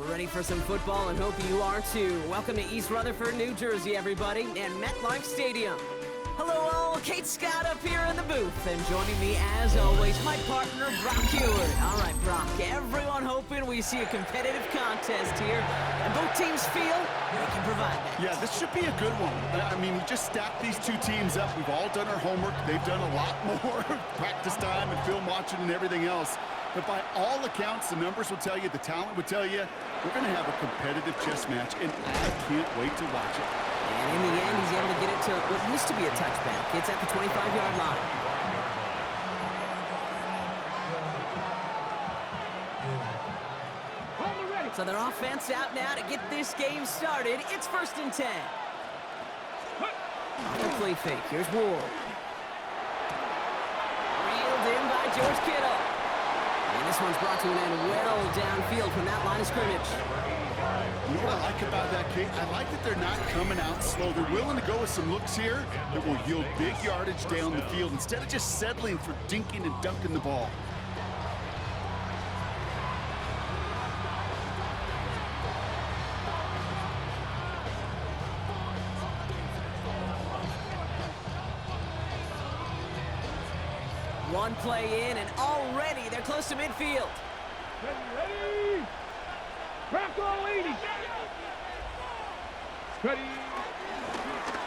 We're ready for some football and hope you are too. Welcome to East Rutherford, New Jersey, everybody, and MetLife Stadium. Hello all, Kate Scott up here in the booth, and joining me as always, my partner, Brock Heward. All right, Brock, everyone hoping we see a competitive contest here, and both teams feel they can provide that. Yeah, this should be a good one. I mean, you just stack these two teams up. We've all done our homework. They've done a lot more practice time and film watching and everything else. But by all accounts, the numbers will tell you, the talent would tell you, we're going to have a competitive chess match, and I can't wait to watch it. And in the end, he's able to get it to what used to be a touchback. It's at the 25-yard line. So their offense out now to get this game started. It's 1st and 10. On the play fake, here's Ward. Reeled in by George Kittle. And this one's brought to an end well downfield from that line of scrimmage. You know what I like about that, Kate? I like that they're not coming out slow. They're willing to go with some looks here that will yield big yardage down the field instead of just settling for dinking and dunking the ball. One play in, and already they're close to midfield. Ready? Rocco 80. Ready.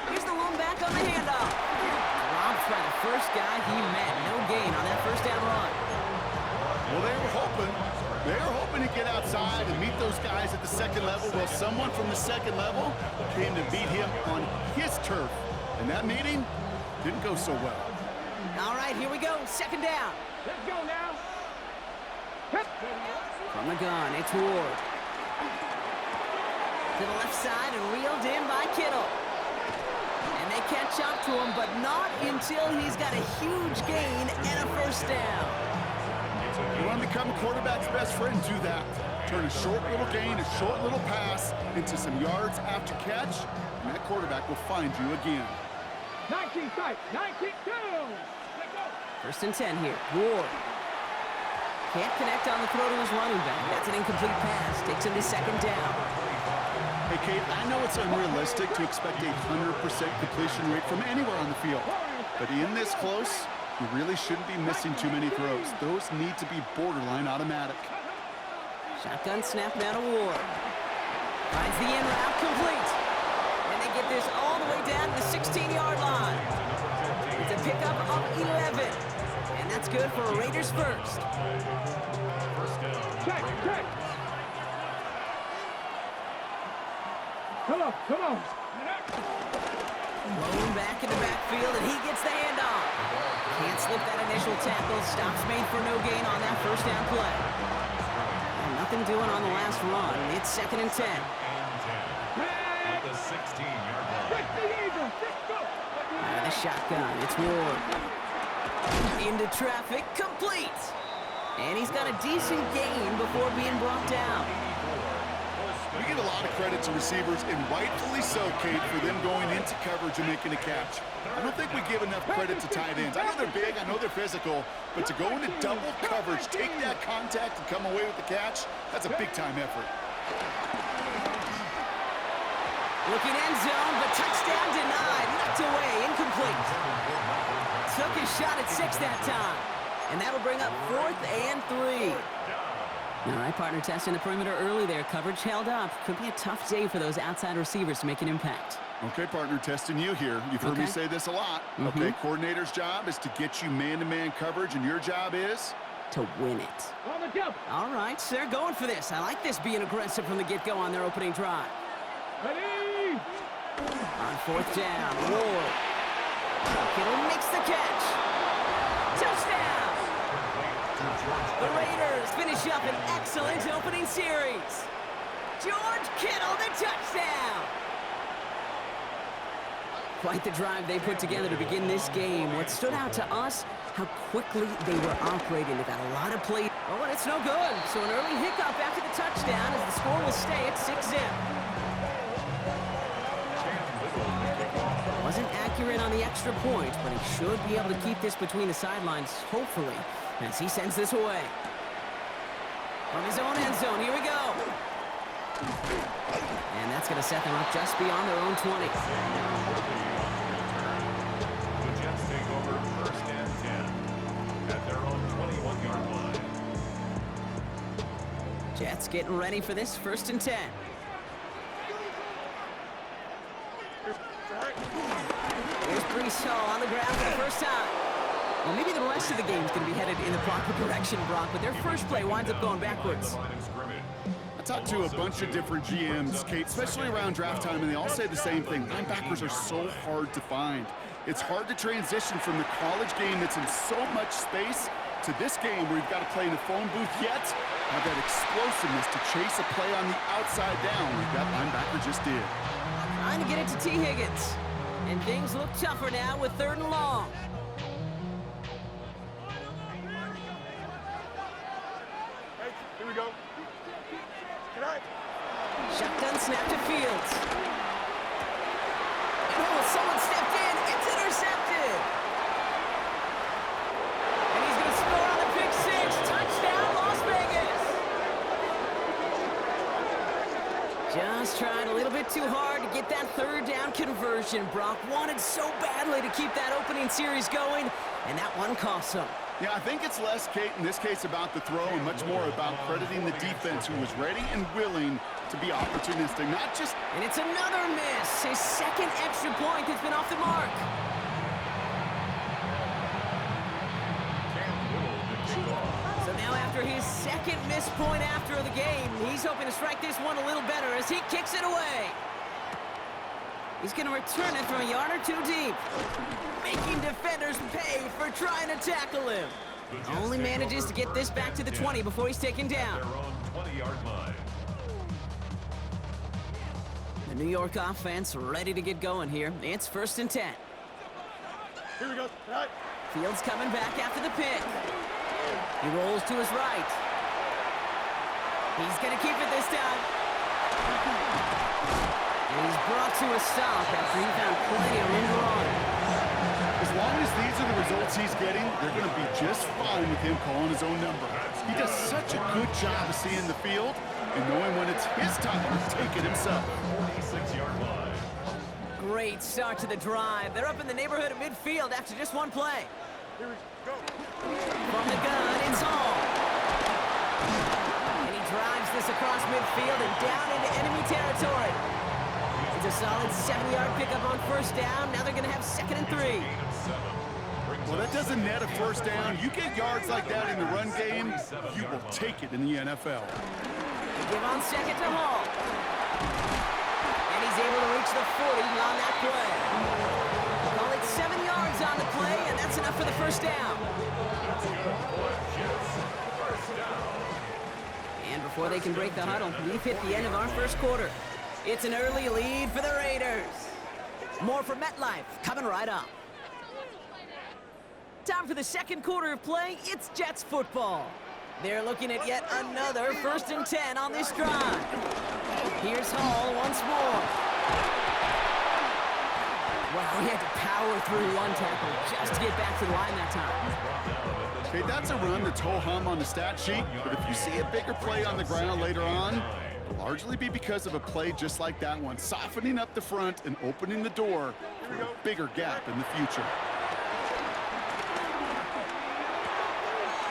Here's the lone back on the handoff. Robbed by the first guy he met. No gain on that first down run. Well, they were hoping to get outside and meet those guys at the second level. Well, someone from the second level came to beat him on his turf. And that meeting didn't go so well. All right, here we go. 2nd down. Let's go now. From the gun, it's Ward. To the left side and reeled in by Kittle. And they catch up to him, but not until he's got a huge gain and a first down. You want to become a quarterback's best friend? Do that. Turn a short little gain, a short little pass into some yards after catch, and that quarterback will find you again. 19 tight. 19 2. 1st and 10 here. Ward. Can't connect on the throw to his running back. That's an incomplete pass. Takes him to 2nd down. Hey, Kate, I know it's unrealistic to expect a 100% completion rate from anywhere on the field. But in this close, you really shouldn't be missing too many throws. Those need to be borderline automatic. Shotgun snap now to Ward. Finds the in route complete. And they get this all the way down to the 16-yard line. It's a pickup of 11. And that's good for a Raiders first. Check. Come on. Rolling back in the backfield, and he gets the handoff. Can't slip that initial tackle. Stops made for no gain on that first down play. And nothing doing on the last run. It's 2nd and 10. At the 16-yard line. Out of the shotgun, it's Ward. Into traffic, complete. And he's got a decent gain before being brought down. We give a lot of credit to receivers, and rightfully so, Kate, for them going into coverage and making a catch. I don't think we give enough credit to tight ends. I know they're big, I know they're physical, but to go into double coverage, take that contact, and come away with the catch, that's a big-time effort. Looking end zone, but touchdown denied. Knocked away, incomplete. Took his shot at 6 that time. And that'll bring up 4th and 3. All right, partner, testing the perimeter early there. Coverage held up. Could be a tough day for those outside receivers to make an impact. Okay, partner, testing you here. You've heard me say this a lot. Okay, coordinator's job is to get you man-to-man coverage, and your job is? To win it. On the jump. All right, so they're going for this. I like this being aggressive from the get-go on their opening drive. Ready? On 4th down, Ward. Kittle makes the catch. Touchdown! The Raiders finish up an excellent opening series. George Kittle, the touchdown! Quite the drive they put together to begin this game. What stood out to us, how quickly they were operating. They got a lot of play. Oh, and it's no good. So an early hiccup after the touchdown as the score will stay at 6-zip. Wasn't accurate on the extra point, but he should be able to keep this between the sidelines, hopefully, as he sends this away. From his own end zone, here we go. And that's going to set them up just beyond their own 20. The Jets take over first and 10 at their own 21-yard line. Jets getting ready for this first and 10. Here's Breece Hall on the ground for the first time. Well, maybe the rest of the game's going to be headed in the proper direction, Brock, but their first play winds up going backwards. I talked to a bunch of different GMs, Kate, especially around draft time, and they all say the same thing. Linebackers are so hard to find. It's hard to transition from the college game that's in so much space to this game where you've got to play in a phone booth, yet have that explosiveness to chase a play on the outside down like that linebacker just did. Trying to get it to T. Higgins. And things look tougher now with 3rd and long. Hey, here we go. Good night. Shotgun snap to Fields. Oh, someone stepped in. It's intercepted. And he's going to score on the pick 6. Touchdown, Las Vegas. Just trying a little bit too hard to get that 3rd down conversion. Brock wanted so badly to keep that opening series going, and that one cost him. Yeah, I think it's less, Kate, in this case about the throw and much more about crediting the defense who was ready and willing to be opportunistic, not just... And it's another miss. His 2nd extra point has been off the mark. So now after his 2nd missed point after the game, he's hoping to strike this one a little better as he kicks it away. He's going to return it from a yard or 2 deep, making defenders pay for trying to tackle him. Only manages to get this back to the 20 before he's taken down. Their own 20-yard line. The New York offense ready to get going here. It's 1st and 10. Here we go. Good night. Fields coming back after the pick. He rolls to his right. He's going to keep it this time. And he's brought to a stop after he found plenty of room to run. As long as these are the results he's getting, they're going to be just fine with him calling his own number. He does such a good job of seeing the field and knowing when it's his time to take it himself. 46-yard line. Great start to the drive. They're up in the neighborhood of midfield after just one play. Here we go. From the gun, it's Hall. And he drives this across midfield and down into enemy territory. It's a solid 7-yard pickup on 1st down. Now they're going to have 2nd and 3. Well, that doesn't net a 1st down. You get yards like that in the run game, you will take it in the NFL. They give on 2nd to Hall. And he's able to reach the 40 on that play. Call it 7 yards on the play, and that's enough for the 1st down. And before they can break the huddle, we've hit the end of our 1st quarter. It's an early lead for the Raiders. More from MetLife coming right up. Time for the 2nd quarter of play. It's Jets football. They're looking at yet another 1st and 10 on this drive. Here's Hall once more. Wow, he had to power through one tackle just to get back to the line that time. Okay, that's a run that's ho-hum on the stat sheet, but if you see a bigger play on the ground later on, it'll largely be because of a play just like that one, softening up the front and opening the door for a bigger gap in the future.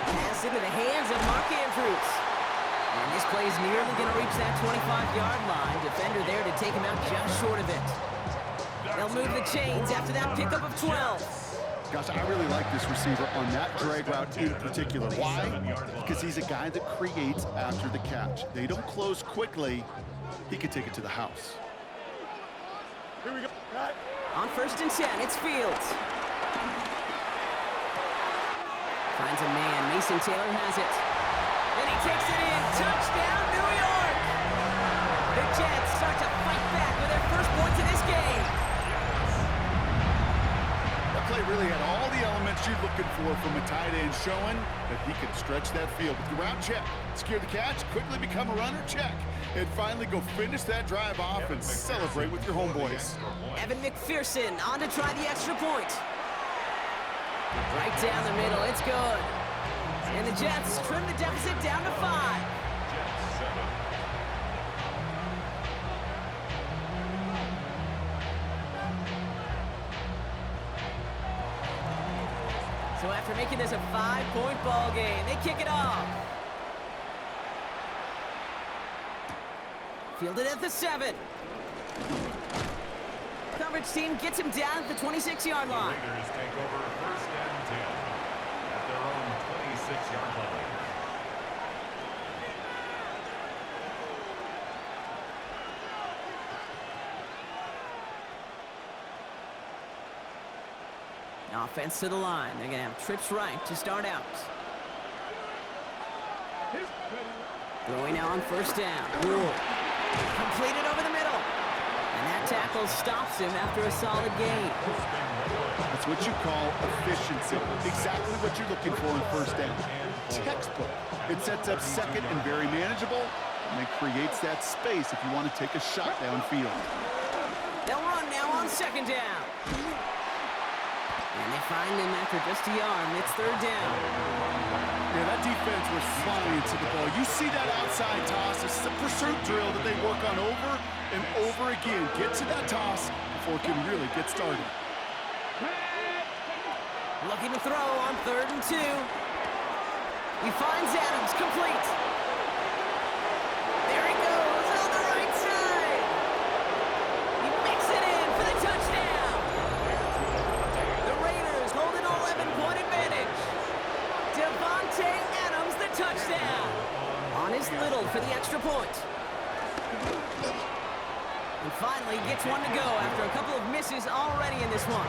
Pass into the hands of Mark Andrews. And this play is nearly going to reach that 25-yard line. Defender there to take him out just short of it. They'll move the chains after that pickup of 12. Gosh, I really like this receiver on that drag route in particular. Why? Because he's a guy that creates after the catch. They don't close quickly. He could take it to the house. Here we go. Right. On 1st and 10, it's Fields. Finds a man. Mason Taylor has it. Then he takes it in. Touchdown, New York! The Jets start to fight back with their 1st points in this game. That play really had all the elements you're looking for from a tight end, showing that he can stretch that field. With the route, check. Secure the catch, quickly become a runner, check. And finally go finish that drive off and celebrate with your homeboys. Evan McPherson on to try the extra point. Right down the middle, it's good. And the Jets trim the deficit down to 5. So after making this a 5-point ball game, they kick it off. Fielded at the 7. Coverage team gets him down at the 26-yard line. The Raiders take over first and 10 at their own 26-yard line. Offense to the line. They're going to have trips right to start out. Throwing now on first down. Rule. Completed over the middle. And that tackle stops him after a solid gain. That's what you call efficiency. Exactly what you're looking for in first down. Textbook. It sets up second and very manageable, and it creates that space if you want to take a shot downfield. They'll run now on second down. And they find him after just a yard. It's third down. Yeah, that defense was flying to the ball. You see that outside toss. This is a pursuit drill that they work on over and over again. Get to that toss before it can really get started. Looking to throw on 3rd and 2. He finds Adams, complete. There he goes on the right side. He makes it in for the touchdown. The Raiders hold an 11-point advantage. Devontae Adams, the touchdown. On his Little for the extra point. And finally gets one to go after a couple of misses already in this one.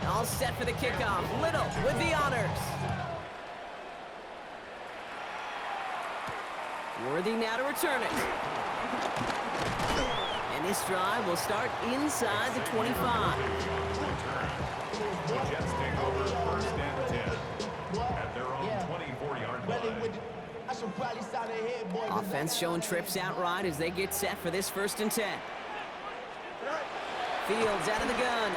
All set for the kickoff. Little with the honors. Worthy now to return it. And this drive will start inside the 25. The Jets take over first and 10 at their own 24-yard line. Offense showing trips outright as they get set for this 1st and 10. Fields out of the gun.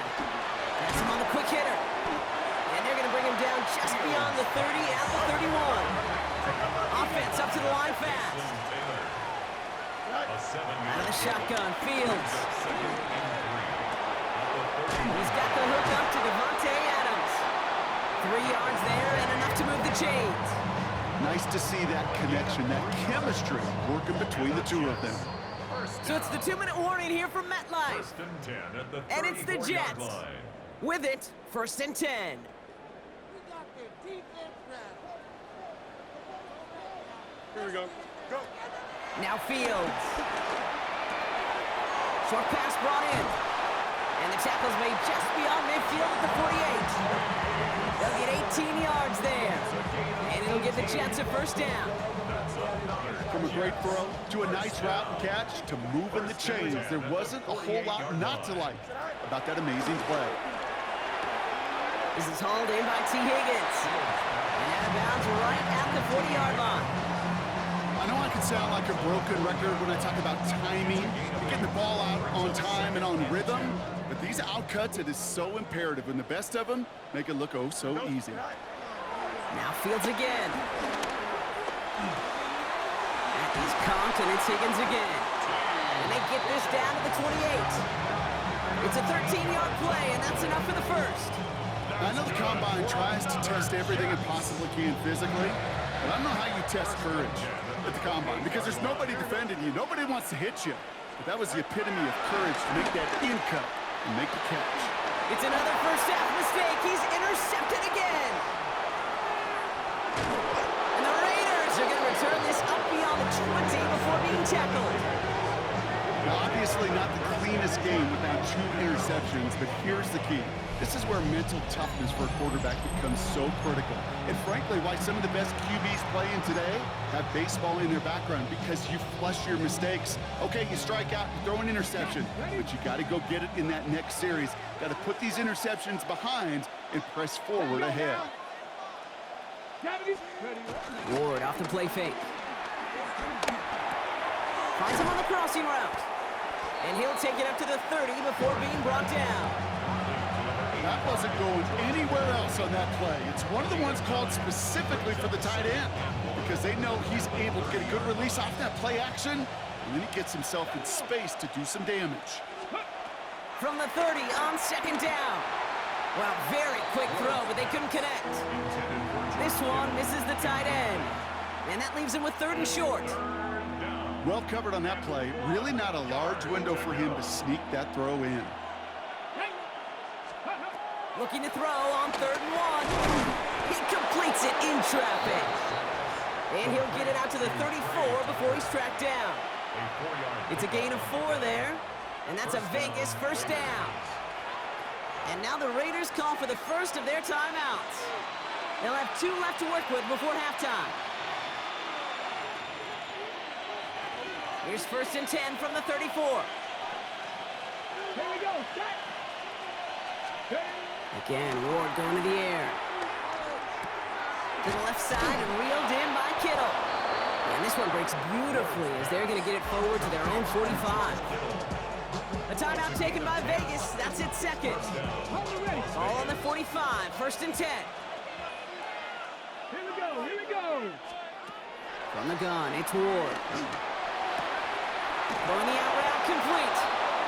That's him on the quick hitter. And they're going to bring him down just beyond the 30 at the 31. Offense up to the line fast. Out of the shotgun, Fields. He's got the hook up to Devontae Adams. 3 yards there and enough to move the chains. Nice to see that connection, that chemistry working between the two of them. So it's the 2-minute warning here from MetLife. First and 10 at the And it's the 34-yard Jets. line. With it, 1st and 10. Here we go. Go. Now Fields. Short pass brought in. And the tackle's made just beyond midfield at the 48. They'll get 18 yards there. And it'll give the Jets a first down. From a great throw to a nice route and catch to moving the chains, there wasn't a whole lot not to like about that amazing play. This is hauled in by T. Higgins. And out of bounds right at the 40-yard line. I know I can sound like a broken record when I talk about timing and getting the ball out on time and on rhythm, but these outcuts, it is so imperative, and the best of them make it look oh so easy. Now Fields again. He's conked, and it's Higgins again. And they get this down to the 28. It's a 13-yard play, and that's enough for the first. I know the Combine tries to test everything it possibly can physically, but I don't know how you test courage at the Combine, because there's nobody defending you. Nobody wants to hit you. But that was the epitome of courage to make that in cut and make the catch. It's another first half mistake. He's intercepted again. And the Raiders are going to return this up beyond the 20 before being tackled. Now, obviously not the cleanest game without 2 interceptions, but here's the key. This is where mental toughness for a quarterback becomes so critical. And frankly, why some of the best QBs playing today have baseball in their background, because you flush your mistakes. Okay, you strike out, you throw an interception, but you got to go get it in that next series. Got to put these interceptions behind and press forward ahead. Ward off the play fake. Finds him on the crossing route. And he'll take it up to the 30 before being brought down. That wasn't going anywhere else on that play. It's one of the ones called specifically for the tight end, because they know he's able to get a good release off that play action, and then he gets himself in space to do some damage. from the 30 on second down. Well, very quick throw, but they couldn't connect. This one misses the tight end. And that leaves him with 3rd and short. Well covered on that play. Really not a large window for him to sneak that throw in. Looking to throw on 3rd and 1. He completes it in traffic. And he'll get it out to the 34 before he's tracked down. It's a gain of 4 there. And that's a Vegas first down. And now the Raiders call for the first of their timeouts. They'll have 2 left to work with before halftime. Here's 1st and 10 from the 34. Here we go. Again, Ward going to the air. To the left side and reeled in by Kittle. And this one breaks beautifully as they're going to get it forward to their own 45. A timeout taken by Vegas. That's its 2nd. All on the 45. 1st and 10. Here we go. Here we go. From the gun, it's Ward. Throwing the out route complete.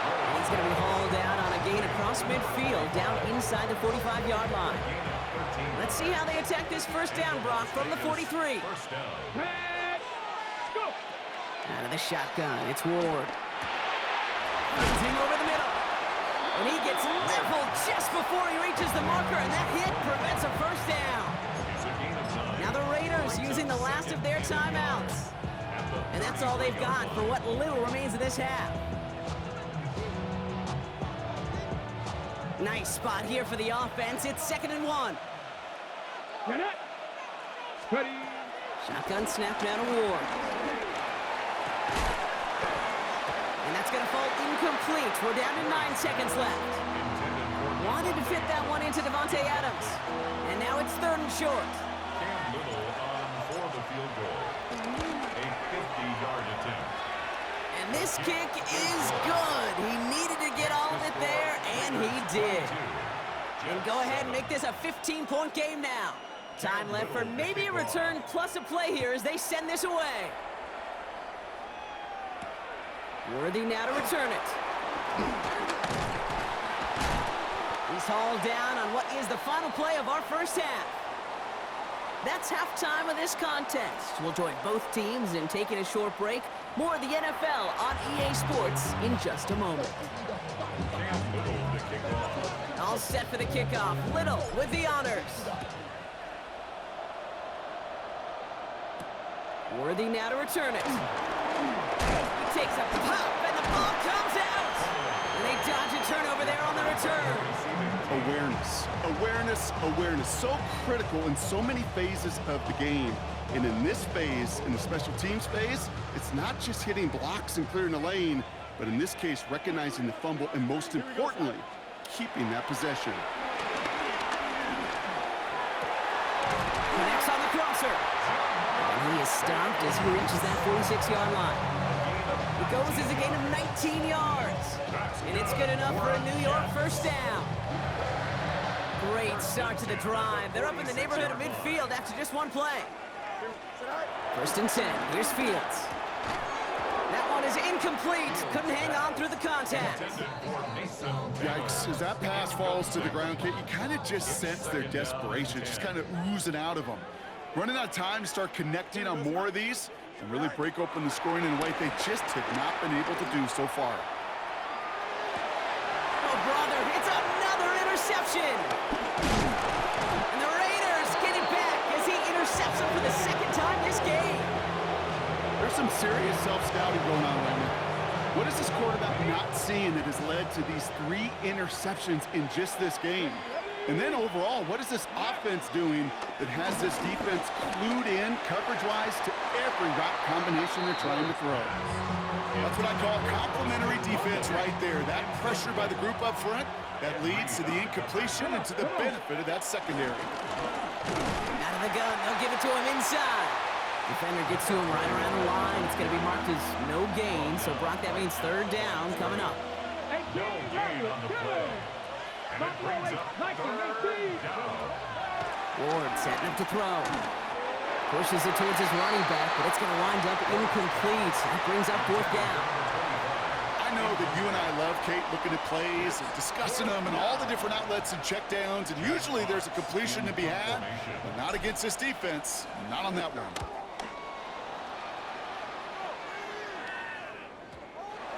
And he's going to be hauled out on a gain across midfield down inside the 45-yard line. Let's see how they attack this first down, Brock, from the 43. Out of the shotgun, it's Ward. Hunting over the middle. And he gets leveled just before he reaches the marker, and that hit prevents a first down. Now the Raiders using the last of their timeouts. And that's all they've got for what little remains of this half. Nice spot here for the offense. It's 2nd and 1. Ready. Shotgun snap now to Ward. And that's going to fall incomplete. We're down to 9 seconds left. Wanted to fit that one into Devontae Adams. And now it's 3rd and short. Cam Little on for the field goal. A 50-yard attempt. And this kick is good. He needed to get all of it there, and he did. And go ahead and make this a 15-point game now. Time left for maybe a return plus a play here as they send this away. Worthy now to return it. He's hauled down on what is the final play of our first half. That's halftime of this contest. We'll join both teams in taking a short break. More of the NFL on EA Sports in just a moment. Cam Little to kick off. All set for the kickoff. Little with the honors. Worthy now to return it. He takes a pop, and the ball comes out. And they dodge a turnover there on the return. Awareness, awareness, awareness. So critical in so many phases of the game. And in this phase, in the special teams phase, it's not just hitting blocks and clearing the lane, but in this case, recognizing the fumble and most importantly, keeping that possession. Connects on the crosser. And he is stopped as he reaches that 46-yard line. It goes as a gain of 19 yards. And it's good enough for a New York first down. Great start to the drive. They're up in the neighborhood of midfield after just one play. 1st and 10. Here's Fields. That one is incomplete. Couldn't hang on through the contact. Yikes, as that pass falls to the ground, Kate, you kind of just sense their desperation, just kind of oozing out of them. Running out of time to start connecting on more of these and really break open the scoring in a way they just have not been able to do so far. Oh, brother, it's another interception. And the Raiders get it back as he intercepts him for the 2nd time this game. There's some serious self-scouting going on right now. What is this quarterback not seeing that has led to these 3 interceptions in just this game? And then overall, what is this offense doing that has this defense clued in coverage-wise to every route combination they're trying to throw? That's what I call complementary defense right there. That pressure by the group up front, that leads to the incompletion and to the benefit of that secondary. Out of the gun, they'll give it to him inside. Defender gets to him right around the line. It's going to be marked as no gain, so Brock, that means 3rd down coming up. No gain on the play. And it brings up 3rd down. Ward setting up to throw. Pushes it towards his running back, but it's going to wind up incomplete. That brings up 4th down. I I know that you and I love, Kate, looking at plays and discussing them and all the different outlets and checkdowns, and usually there's a completion to be had, but not against this defense, not on that one.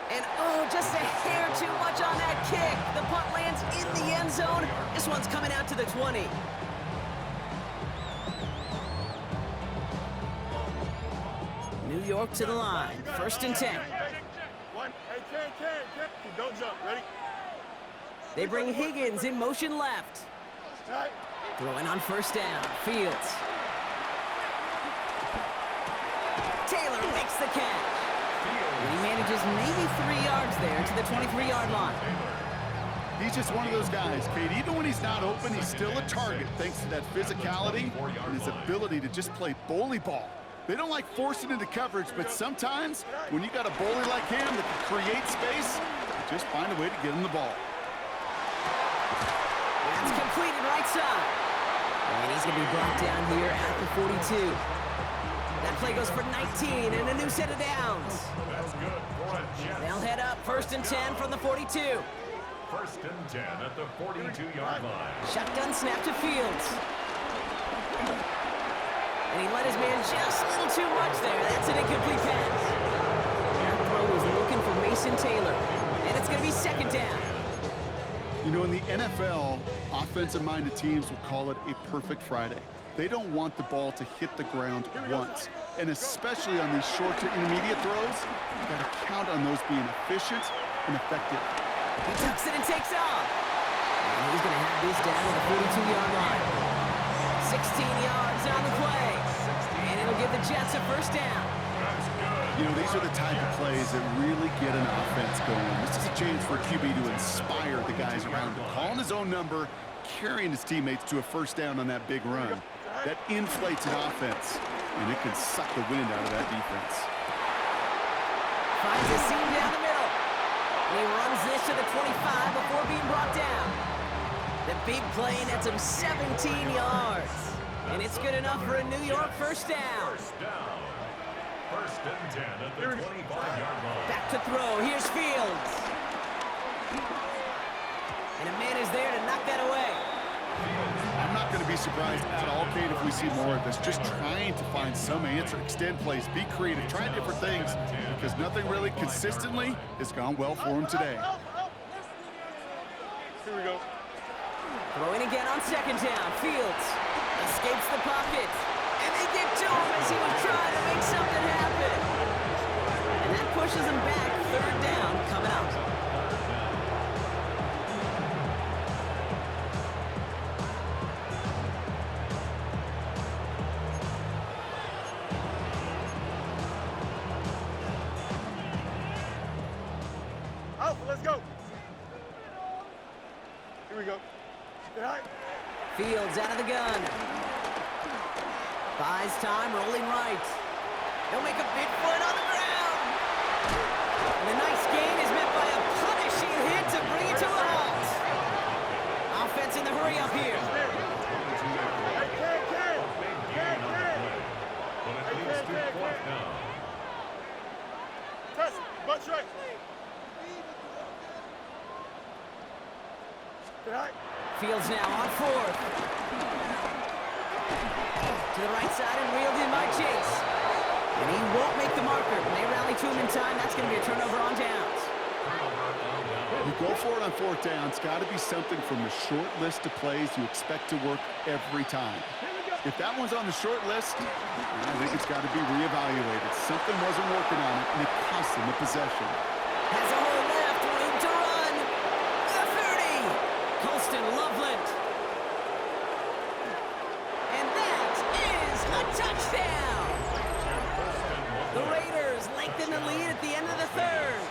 And oh, just a hair too much on that kick. The punt lands in the end zone. This one's coming out to the 20. New York to the line, 1st and 10. One. Hey, Ken. Don't jump. Ready? They bring Higgins in motion left. All right. Throwing on 1st down, Fields. Taylor makes the catch. And he manages maybe 3 yards there to the 23-yard line. He's just one of those guys, Kate. Even when he's not open, he's still a target thanks to that physicality and his ability to just play bully ball. They don't like forcing into coverage, but sometimes when you got a bully like him that can create space, you just find a way to get him the ball. That's completed right side. And he's going to be brought down here at the 42. That play goes for 19 and a new set of downs. That's good for a Jets. They'll head up 1st and 10 from the 42. 1st and 10 at the 42-yard line. Shotgun snap to Fields. And he let his man just a little too much there. That's an incomplete pass. That throw was looking for Mason Taylor. And it's going to be 2nd down. You know, in the NFL, offensive-minded teams will call it a perfect Friday. They don't want the ball to hit the ground once. And especially on these short to intermediate throws, you've got to count on those being efficient and effective. He tucks it and takes off. And he's going to have this down at the 42-yard line. 16 yards on the play. And it'll give the Jets a 1st down. You know, these are the type of plays that really get an offense going. This is a chance for QB to inspire the guys around him. Calling his own number, carrying his teammates to a 1st down on that big run. That inflates an offense, and it can suck the wind out of that defense. Finds a seam down the middle. And he runs this to the 25 before being brought down. The big play nets him 17 yards. And it's good enough for a New York 1st down. 1st and 10 at the 25-yard line. Back to throw. Here's Fields. And a man is there to knock that away. I'm not going to be surprised at all, Kate, if we see more of this. Just trying to find some answer, extend plays, be creative, try different things, because nothing really consistently has gone well for him today. Here we go. Throwing again on 2nd down. Fields escapes the pocket. And they get to him as he was trying to make something happen. And that pushes him back. 3rd down coming up. Alpha, let's go. Here we go. All right. Fields out of the gun. Buys time, rolling right. He'll make a big foot on the ground. And a nice gain is met by a punishing hit to bring it to a halt. Offense in the hurry up here. Hey, Ken. But it leads to 4th down. Press. Bunch right. All right. Fields now on 4th. To the right side and reeled in by Chase. And he won't make the marker. When they rally to him in time, that's going to be a turnover on downs. You go for it on 4th down. It's got to be something from the short list of plays you expect to work every time. If that one's on the short list, I think it's got to be reevaluated. Something wasn't working on it, and it cost them the possession. Has a hole left, room to run. The 30. Colston Loveland. And that is a touchdown. The Raiders lengthen the lead at the end of the 3rd.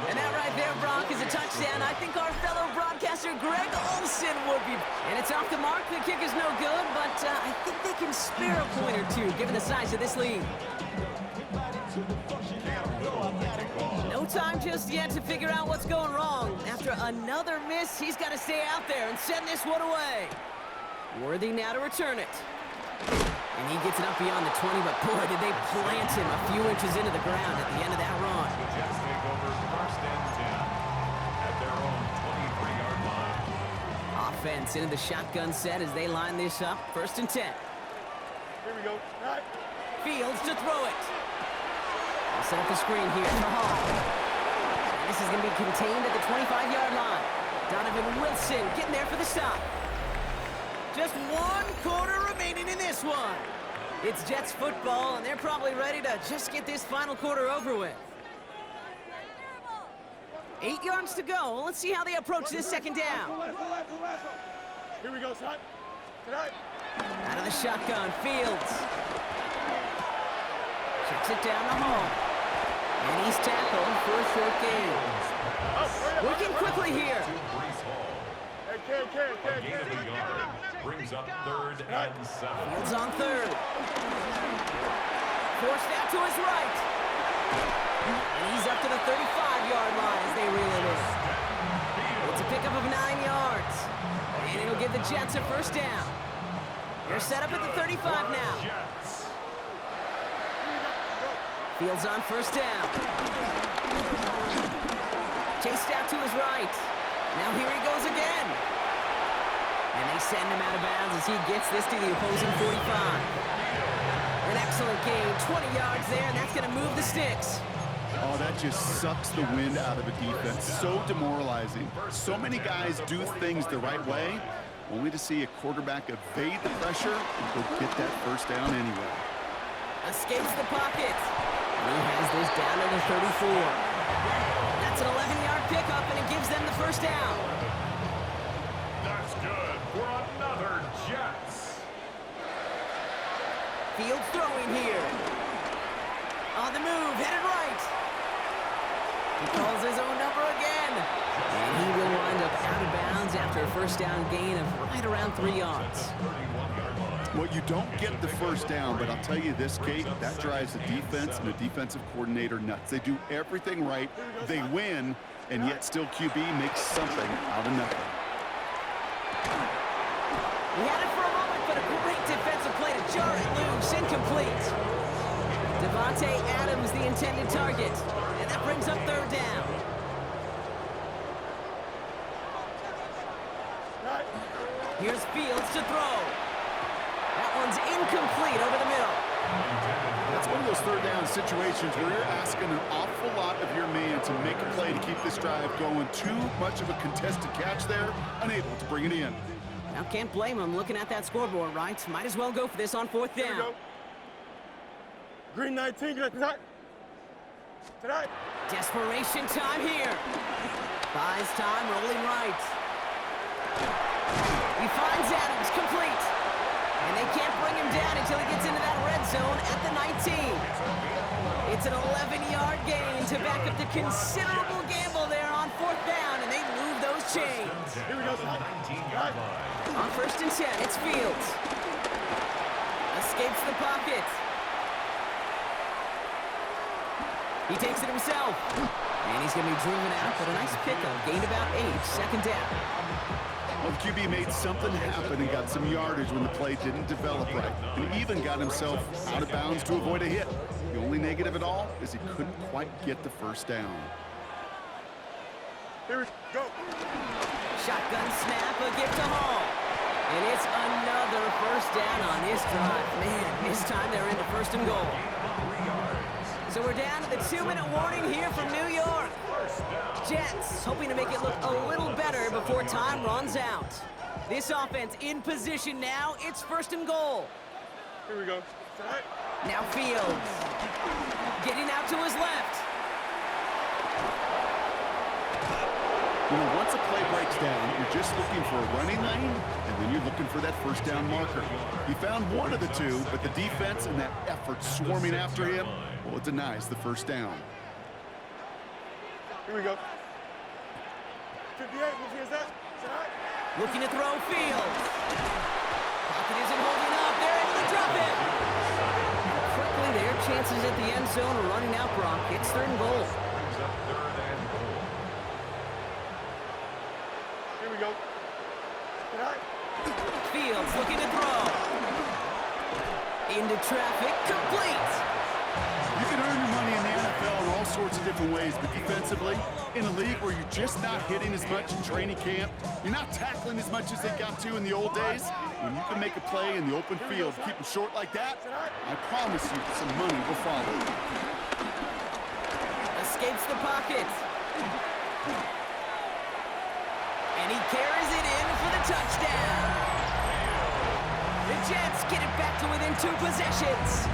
And that right there, Brock, is a touchdown. I think our fellow broadcaster Greg Olsen would be. And it's off the mark. The kick is no good, but I think they can spare a point or two, given the size of this lead. No time just yet to figure out what's going wrong. After another miss, he's got to stay out there and send this one away. Worthy now to return it. And he gets it up beyond the 20, but boy, did they plant him a few inches into the ground at the end of that run. The Jets take over first and 10 at their own 23-yard line. Offense into the shotgun set as they line this up. First and 10. Here we go. All right. Fields to throw it. They'll set up the screen here for Hall. And this is going to be contained at the 25-yard line. Donovan Wilson getting there for the stop. Just 1 quarter remaining in this one. It's Jets football, and they're probably ready to just get this final quarter over with. 8 yards to go. Let's see how they approach this second down. Here we go, son. Tonight. Out of the shotgun, Fields. Checks it down the hall. And he's tackled for a short gain. Working quickly here. Hey, A gain of a yard brings up 3rd and 7. Fields on 3rd. Forced out to his right. And he's up to the 35-yard line as they reel it in. It's a pickup of 9 yards. And it'll give the Jets a first down. They're set up at the 35 now. Jets. Fields on first down. Chased out to his right. Now here he goes again. And they send him out of bounds as he gets this to the opposing 45. An excellent gain, 20 yards there, and that's going to move the sticks. Oh, that just sucks the wind out of a defense. So demoralizing. So many guys do things the right way, only to see a quarterback evade the pressure and go get that first down anyway. Escapes the pocket. And he has this down to the 34. That's an 11-yard pickup, and it gives them the first down. That's good for another Jets. Fields throwing here. On the move, headed right. He calls his own number again. And he will wind up out of bounds after a first down gain of right around 3 yards. Well, you don't get the first down, but I'll tell you this, Kate, that drives the defense and the defensive coordinator nuts. They do everything right, they win, and yet still QB makes something out of nothing. He had it for a moment, but a great defensive play to jar it loose, incomplete. Devontae Adams, the intended target, and that brings up 3rd down. Here's Fields to throw. That one's incomplete over the middle. That's one of those 3rd down situations where you're asking an awful lot of your man to make a play to keep this drive going. Too much of a contested catch there, unable to bring it in. Now, can't blame him looking at that scoreboard, right? Might as well go for this on 4th Here we down. go. Green 19, tonight. Tonight. Desperation time here. Buys time, rolling right. He finds Adams, complete. And they can't bring him down until he gets into that red zone at the 19. It's an 11-yard gain to back up the considerable gamble there on 4th down, and they move those chains. Here we go, son. Right. On 1st and 10, it's Fields. Escapes the pocket. He takes it himself. And he's going to be driven out, but a nice pickup. Gained about 8, 2nd down. Well, the QB made something happen and got some yardage when the play didn't develop right. And he even got himself out of bounds to avoid a hit. The only negative at all is he couldn't quite get the first down. Here we go. Shotgun snap, a gift to Hall. And it's another first down on this drive. Man, this time they're into 1st and goal. So we're down to the 2-minute warning here from New York. Jets hoping to make it look a little better before time runs out. This offense in position now. It's 1st and goal. Here we go. Tonight. Now Fields. Getting out to his left. You know, once a play breaks down, you're just looking for a running lane, and then you're looking for that first down marker. He found one of the two, but the defense and that effort swarming after him, well, it denies the first down. Here we go. 58, which is that? Tonight. Looking to throw Fields. Pocket isn't holding up. They're able to drop it. Quickly, their chances at the end zone are running out, Brock. It's 3rd and goal. Here we go. Tonight. Fields looking to throw. Into traffic, complete. You can earn your money in the NFL in all sorts of different ways, but defensively, in a league where you're just not hitting as much in training camp, you're not tackling as much as they got to in the old days, when you can make a play in the open field, keep them short like that, I promise you some money will follow. Escapes the pocket. And he carries it in for the touchdown. The Jets get it back to within 2 possessions.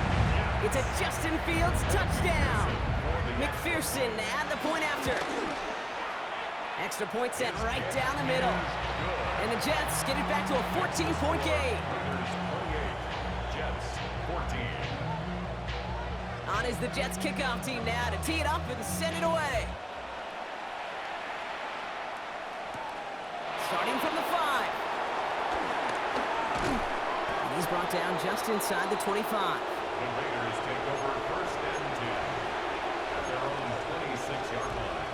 It's a Justin Fields touchdown. McPherson at the point after. Extra point sent right down the middle. And the Jets get it back to a 14-point game. Jets 14. On is the Jets kickoff team now to tee it up and send it away. Starting from the 5. And he's brought down just inside the 25. The Raiders take over first and 10 at their own 26-yard line.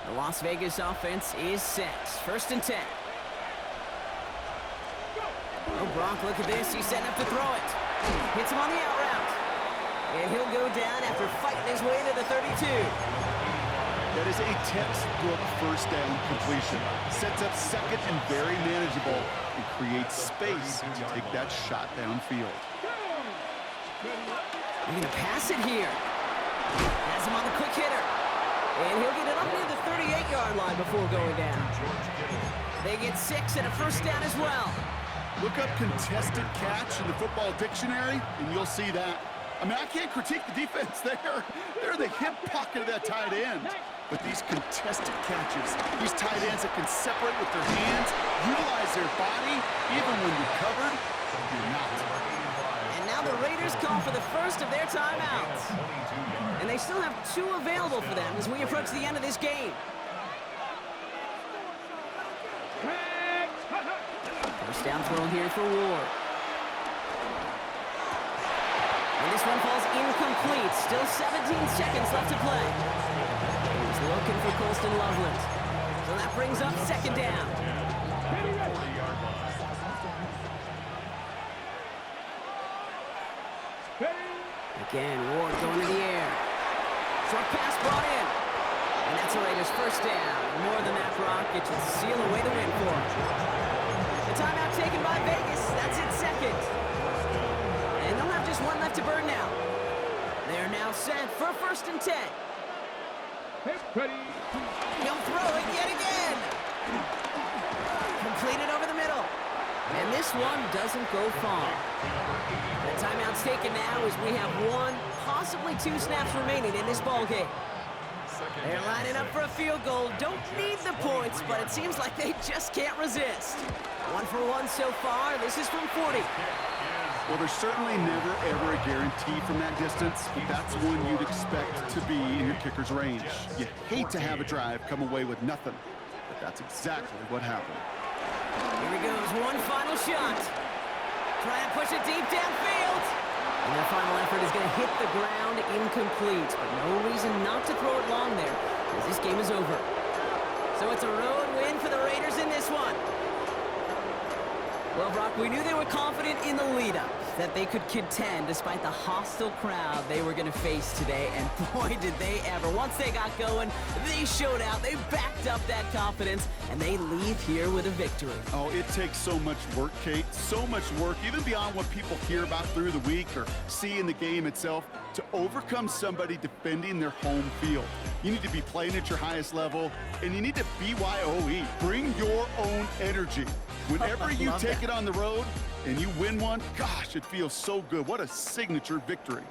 The Las Vegas offense is set. First and 10. Oh, Brock, look at this. He's setting up to throw it. Hits him on the out route. And he'll go down after fighting his way to the 32. That is a textbook first down completion. Sets up second and very manageable and creates space to take that shot downfield. They're going to pass it here. Has him on the quick hitter. And he'll get it up near the 38-yard line before going down. They get 6 and a first down as well. Look up contested catch in the football dictionary, and you'll see that. I mean, I can't critique the defense there. They're the hip pocket of that tight end. But these contested catches, these tight ends that can separate with their hands, utilize their body, even when you're covered, you're not. And now the Raiders call for the first of their timeouts. And they still have 2 available for them as we approach the end of this game. First down throw here for Ward. And this one falls incomplete. Still 17 seconds left to play. He's looking for Colston Loveland. So that brings up second down. Again, Ward going to the air. Short pass brought in. And that's a Raiders first down. More than that, Brock. It should seal away the win for him. The timeout taken by Vegas. That's it second. And they'll have just 1 left to burn now. They're now set for first and 10. He'll throw it yet again. Completed over the middle. And this one doesn't go far. The timeout's taken now as we have 1, possibly 2 snaps remaining in this ball game. They're lining up for a field goal. Don't need the points, but it seems like they just can't resist. 1 for 1 so far. This is from 40. Well, there's certainly never, ever a guarantee from that distance, but that's one you'd expect to be in your kicker's range. You hate to have a drive come away with nothing, but that's exactly what happened. Here he goes, one final shot. Trying to push it deep downfield. And their final effort is going to hit the ground incomplete, but no reason not to throw it long there, as this game is over. So it's a road win for the Raiders in this one. Well, Brock, we knew they were confident in the lead-up, that they could contend despite the hostile crowd they were going to face today, and boy, did they ever. Once they got going, they showed out, they backed up that confidence, and they leave here with a victory. Oh, it takes so much work, Kate, so much work, even beyond what people hear about through the week or see in the game itself, to overcome somebody defending their home field. You need to be playing at your highest level, and you need to BYOE. Bring your own energy. Whenever you take it on the road and you win one, gosh, it feels so good. What a signature victory.